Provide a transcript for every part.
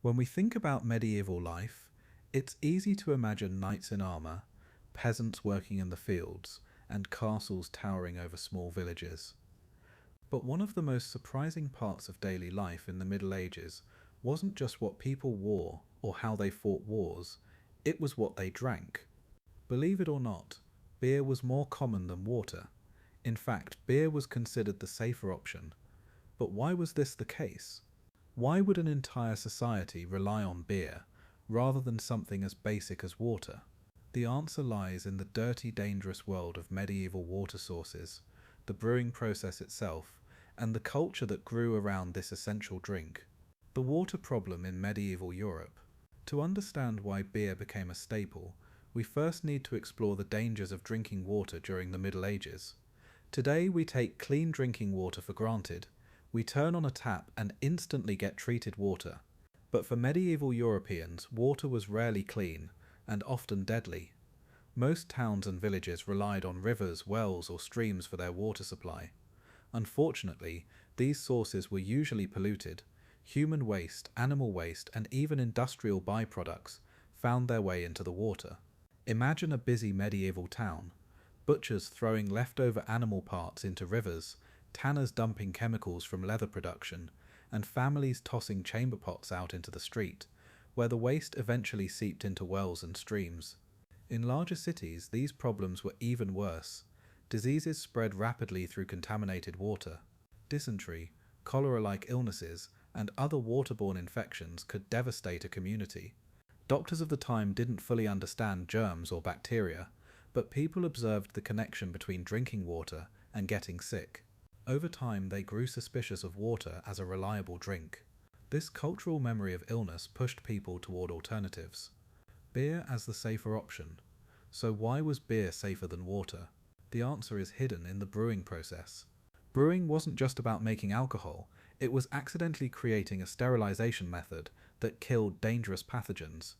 When we think about medieval life, it's easy to imagine knights in armour, peasants working in the fields, and castles towering over small villages. But one of the most surprising parts of daily life in the Middle Ages wasn't just what people wore or how they fought wars, it was what they drank. Believe it or not, beer was more common than water. In fact, beer was considered the safer option. But why was this the case? Why would an entire society rely on beer rather than something as basic as water? The answer lies in the dirty, dangerous world of medieval water sources, the brewing process itself, and the culture that grew around this essential drink. The water problem in medieval Europe. To understand why beer became a staple, we first need to explore the dangers of drinking water during the Middle Ages. Today we take clean drinking water for granted. We turn on a tap and instantly get treated water. But for medieval Europeans, water was rarely clean and often deadly. Most towns and villages relied on rivers, wells, or streams for their water supply. Unfortunately, these sources were usually polluted. Human waste, animal waste, and even industrial byproducts found their way into the water. Imagine a busy medieval town. Butchers throwing leftover animal parts into rivers, tanners dumping chemicals from leather production, and families tossing chamber pots out into the street, where the waste eventually seeped into wells and streams. In larger cities, these problems were even worse. Diseases spread rapidly through contaminated water. Dysentery, cholera-like illnesses, and other waterborne infections could devastate a community. Doctors of the time didn't fully understand germs or bacteria, but people observed the connection between drinking water and getting sick. Over time, they grew suspicious of water as a reliable drink. This cultural memory of illness pushed people toward alternatives. Beer as the safer option. So why was beer safer than water? The answer is hidden in the brewing process. Brewing wasn't just about making alcohol, it was accidentally creating a sterilization method that killed dangerous pathogens.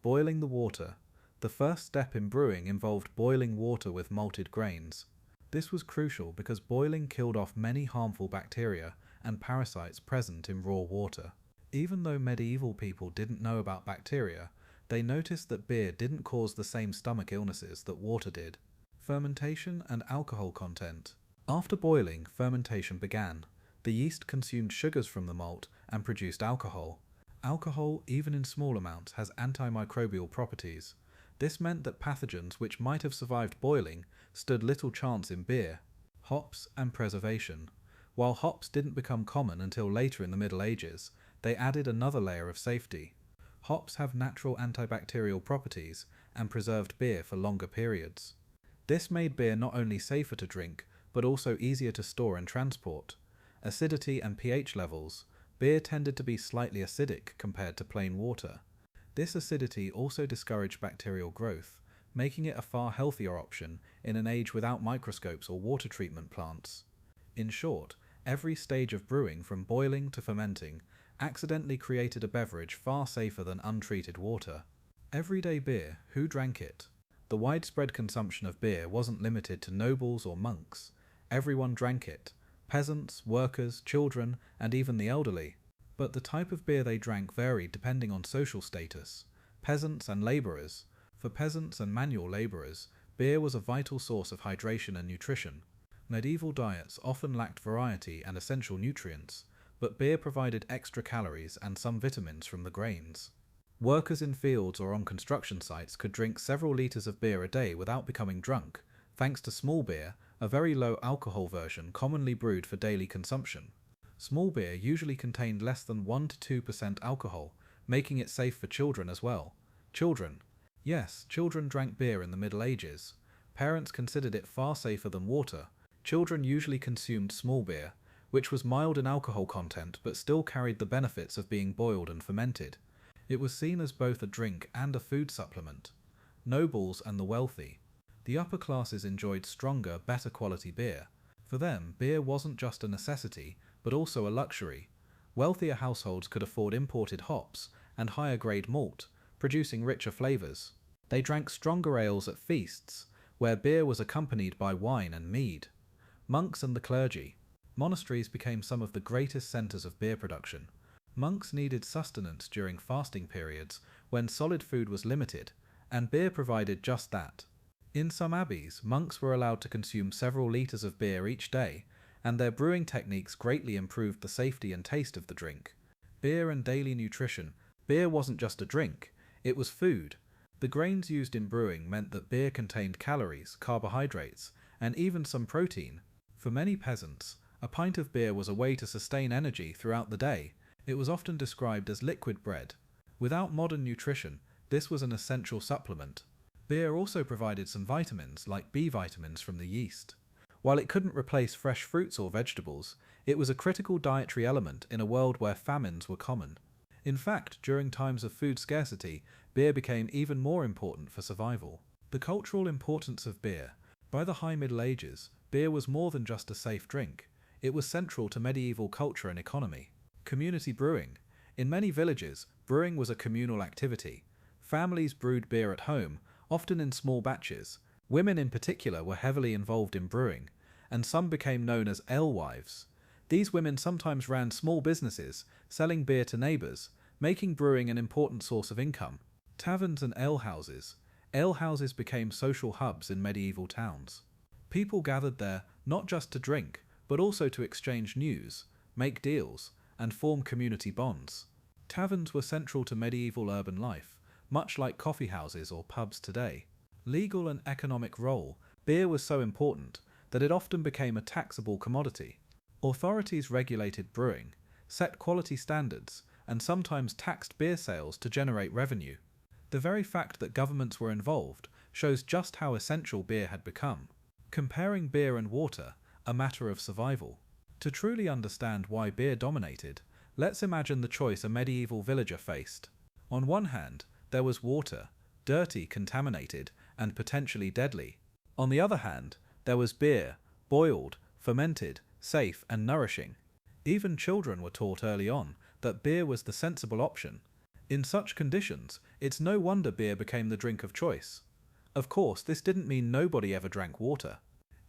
Boiling the water. The first step in brewing involved boiling water with malted grains. This was crucial because boiling killed off many harmful bacteria and parasites present in raw water. Even though medieval people didn't know about bacteria, they noticed that beer didn't cause the same stomach illnesses that water did. Fermentation and alcohol content. After boiling, fermentation began. The yeast consumed sugars from the malt and produced alcohol. Alcohol, even in small amounts, has antimicrobial properties. This meant that pathogens which might have survived boiling stood little chance in beer. Hops and preservation. While hops didn't become common until later in the Middle Ages, they added another layer of safety. Hops have natural antibacterial properties and preserved beer for longer periods. This made beer not only safer to drink, but also easier to store and transport. Acidity and pH levels. Beer tended to be slightly acidic compared to plain water. This acidity also discouraged bacterial growth, making it a far healthier option in an age without microscopes or water treatment plants. In short, every stage of brewing, from boiling to fermenting, accidentally created a beverage far safer than untreated water. Everyday beer, who drank it? The widespread consumption of beer wasn't limited to nobles or monks. Everyone drank it. Peasants, workers, children, and even the elderly. But the type of beer they drank varied depending on social status. Peasants and labourers. For peasants and manual labourers, beer was a vital source of hydration and nutrition. Medieval diets often lacked variety and essential nutrients, but beer provided extra calories and some vitamins from the grains. Workers in fields or on construction sites could drink several litres of beer a day without becoming drunk, thanks to small beer, a very low alcohol version commonly brewed for daily consumption. Small beer usually contained less than 1 to 2% alcohol, making it safe for children as well. Children. Yes, children drank beer in the Middle Ages. Parents considered it far safer than water. Children usually consumed small beer, which was mild in alcohol content but still carried the benefits of being boiled and fermented. It was seen as both a drink and a food supplement. Nobles and the wealthy. The upper classes enjoyed stronger, better quality beer. For them, beer wasn't just a necessity, but also a luxury. Wealthier households could afford imported hops and higher grade malt, producing richer flavours. They drank stronger ales at feasts, where beer was accompanied by wine and mead. Monks and the clergy. Monasteries became some of the greatest centres of beer production. Monks needed sustenance during fasting periods when solid food was limited, and beer provided just that. In some abbeys, monks were allowed to consume several litres of beer each day, and their brewing techniques greatly improved the safety and taste of the drink. Beer and daily nutrition. Beer wasn't just a drink, it was food. The grains used in brewing meant that beer contained calories, carbohydrates, and even some protein. For many peasants, a pint of beer was a way to sustain energy throughout the day. It was often described as liquid bread. Without modern nutrition, this was an essential supplement. Beer also provided some vitamins, like B vitamins from the yeast. While it couldn't replace fresh fruits or vegetables, it was a critical dietary element in a world where famines were common. In fact, during times of food scarcity, beer became even more important for survival. The cultural importance of beer. By the High Middle Ages, beer was more than just a safe drink. It was central to medieval culture and economy. Community brewing. In many villages, brewing was a communal activity. Families brewed beer at home, often in small batches. Women in particular were heavily involved in brewing, and some became known as alewives. These women sometimes ran small businesses, selling beer to neighbours, making brewing an important source of income. Taverns and alehouses. Alehouses became social hubs in medieval towns. People gathered there not just to drink, but also to exchange news, make deals, and form community bonds. Taverns were central to medieval urban life, much like coffee houses or pubs today. Legal and economic role. Beer was so important that it often became a taxable commodity. Authorities regulated brewing, set quality standards, and sometimes taxed beer sales to generate revenue. The very fact that governments were involved shows just how essential beer had become. Comparing beer and water, a matter of survival. To truly understand why beer dominated, let's imagine the choice a medieval villager faced. On one hand, there was water, dirty, contaminated, and potentially deadly. On the other hand, there was beer, boiled, fermented, safe, and nourishing. Even children were taught early on that beer was the sensible option. In such conditions, it's no wonder beer became the drink of choice. Of course, this didn't mean nobody ever drank water.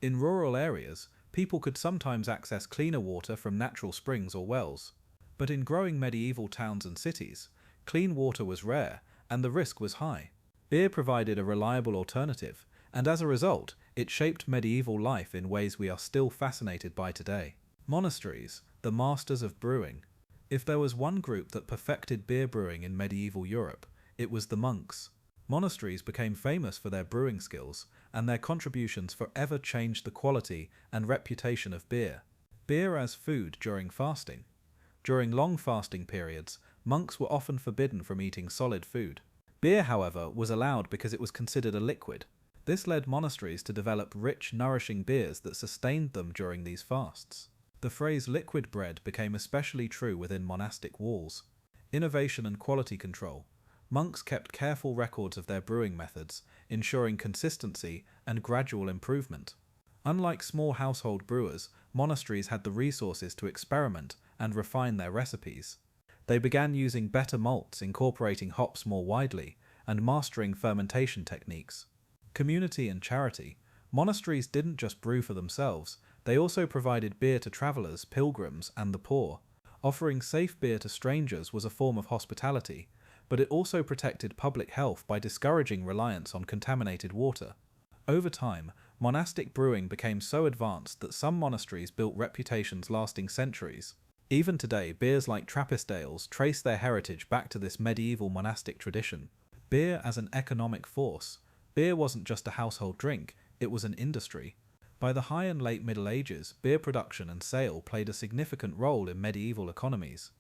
In rural areas, people could sometimes access cleaner water from natural springs or wells. But in growing medieval towns and cities, clean water was rare, and the risk was high. Beer provided a reliable alternative, and as a result, it shaped medieval life in ways we are still fascinated by today. Monasteries, the masters of brewing. If there was one group that perfected beer brewing in medieval Europe, it was the monks. Monasteries became famous for their brewing skills, and their contributions forever changed the quality and reputation of beer. Beer as food during fasting. During long fasting periods, monks were often forbidden from eating solid food. Beer, however, was allowed because it was considered a liquid. This led monasteries to develop rich, nourishing beers that sustained them during these fasts. The phrase liquid bread became especially true within monastic walls. Innovation and quality control. Monks kept careful records of their brewing methods, ensuring consistency and gradual improvement. Unlike small household brewers, monasteries had the resources to experiment and refine their recipes. They began using better malts, incorporating hops more widely, and mastering fermentation techniques. Community and charity. Monasteries didn't just brew for themselves, they also provided beer to travelers, pilgrims, and the poor. Offering safe beer to strangers was a form of hospitality, but it also protected public health by discouraging reliance on contaminated water. Over time, monastic brewing became so advanced that some monasteries built reputations lasting centuries. Even today, beers like Trappist ales trace their heritage back to this medieval monastic tradition. Beer as an economic force. Beer wasn't just a household drink, it was an industry. By the High and Late Middle Ages, beer production and sale played a significant role in medieval economies.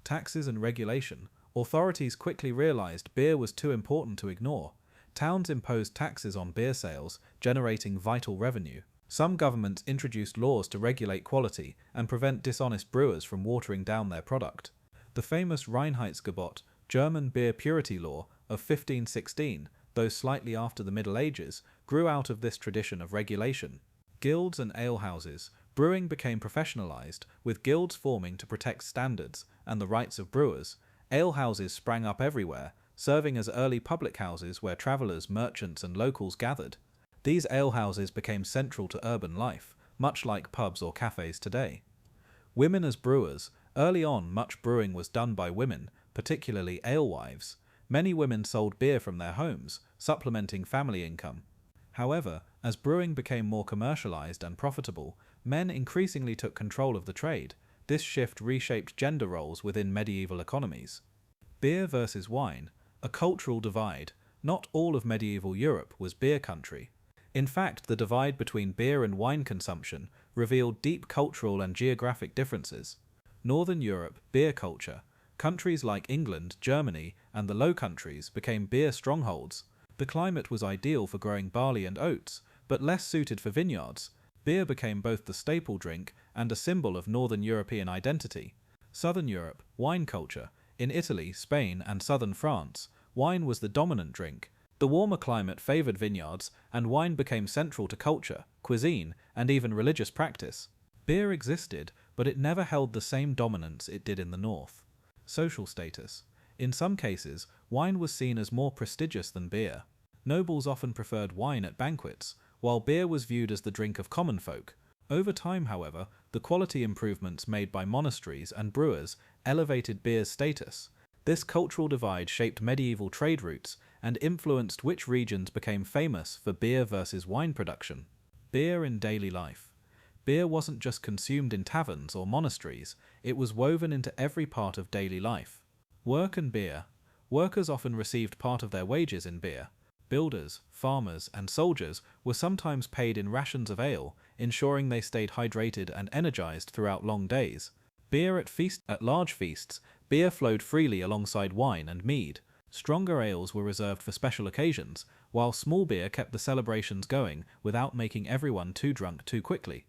Taxes and regulation. Authorities quickly realized beer was too important to ignore. Towns imposed taxes on beer sales, generating vital revenue. Some governments introduced laws to regulate quality and prevent dishonest brewers from watering down their product. The famous Reinheitsgebot, German beer purity law, of 1516, though slightly after the Middle Ages, grew out of this tradition of regulation. Guilds and alehouses. Brewing became professionalized, with guilds forming to protect standards and the rights of brewers. Alehouses sprang up everywhere, serving as early public houses where travelers, merchants, and locals gathered. These alehouses became central to urban life, much like pubs or cafes today. Women as brewers. Early on, much brewing was done by women, particularly alewives. Many women sold beer from their homes, supplementing family income. However, as brewing became more commercialized and profitable, men increasingly took control of the trade. This shift reshaped gender roles within medieval economies. Beer versus wine, a cultural divide. Not all of medieval Europe was beer country. In fact, the divide between beer and wine consumption revealed deep cultural and geographic differences. Northern Europe, beer culture. Countries like England, Germany, and the Low Countries became beer strongholds. The climate was ideal for growing barley and oats, but less suited for vineyards. Beer became both the staple drink and a symbol of Northern European identity. Southern Europe, wine culture. In Italy, Spain, and southern France, wine was the dominant drink. The warmer climate favored vineyards, and wine became central to culture, cuisine, and even religious practice. Beer existed, but it never held the same dominance it did in the north. Social status. In some cases, wine was seen as more prestigious than beer. Nobles often preferred wine at banquets, while beer was viewed as the drink of common folk. Over time, however, the quality improvements made by monasteries and brewers elevated beer's status. This cultural divide shaped medieval trade routes and influenced which regions became famous for beer versus wine production. Beer in daily life. Beer wasn't just consumed in taverns or monasteries, it was woven into every part of daily life. Work and beer. Workers often received part of their wages in beer. Builders, farmers, and soldiers were sometimes paid in rations of ale, ensuring they stayed hydrated and energized throughout long days. Beer at large feasts, beer flowed freely alongside wine and mead. Stronger ales were reserved for special occasions, while small beer kept the celebrations going without making everyone too drunk too quickly.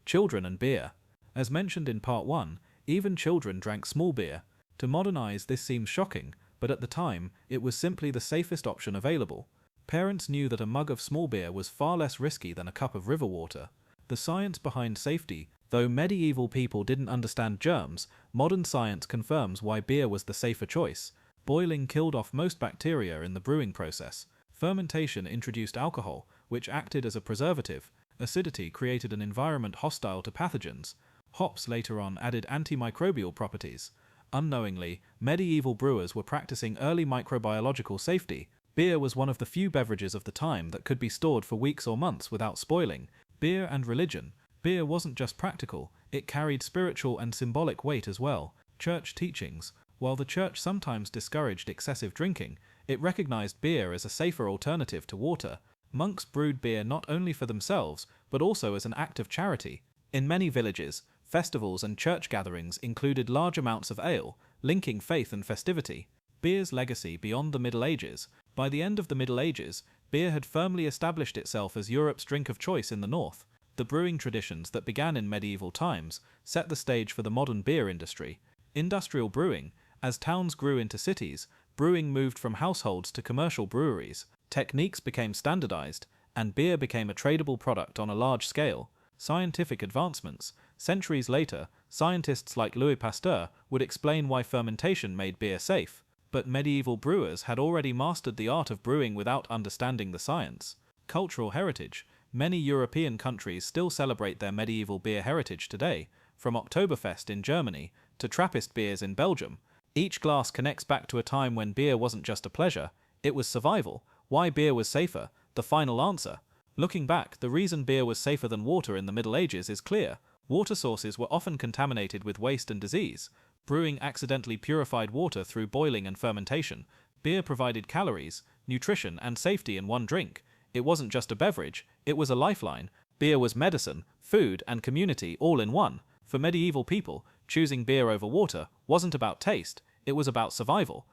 Children and beer. As mentioned in Part 1, even children drank small beer. To modernize, this seems shocking, but at the time, it was simply the safest option available. Parents knew that a mug of small beer was far less risky than a cup of river water. The science behind safety. Though medieval people didn't understand germs, modern science confirms why beer was the safer choice. Boiling killed off most bacteria in the brewing process. Fermentation introduced alcohol, which acted as a preservative. Acidity created an environment hostile to pathogens. Hops later on added antimicrobial properties. Unknowingly, medieval brewers were practicing early microbiological safety. Beer was one of the few beverages of the time that could be stored for weeks or months without spoiling. Beer and religion. Beer wasn't just practical, it carried spiritual and symbolic weight as well. Church teachings. While the church sometimes discouraged excessive drinking, it recognized beer as a safer alternative to water. Monks brewed beer not only for themselves, but also as an act of charity. In many villages, festivals and church gatherings included large amounts of ale, linking faith and festivity. Beer's legacy beyond the Middle Ages. By the end of the Middle Ages, beer had firmly established itself as Europe's drink of choice in the north. The brewing traditions that began in medieval times set the stage for the modern beer industry. Industrial brewing. As towns grew into cities, brewing moved from households to commercial breweries. Techniques became standardized, and beer became a tradable product on a large scale. Scientific advancements. Centuries later, scientists like Louis Pasteur would explain why fermentation made beer safe. But medieval brewers had already mastered the art of brewing without understanding the science. Cultural heritage. Many European countries still celebrate their medieval beer heritage today, from Oktoberfest in Germany to Trappist beers in Belgium. Each glass connects back to a time when beer wasn't just a pleasure, it was survival. Why beer was safer? The final answer. Looking back, the reason beer was safer than water in the Middle Ages is clear. Water sources were often contaminated with waste and disease. Brewing accidentally purified water through boiling and fermentation. Beer provided calories, nutrition, and safety in one drink. It wasn't just a beverage, it was a lifeline. Beer was medicine, food, and community all in one. For medieval people, choosing beer over water wasn't about taste, it was about survival.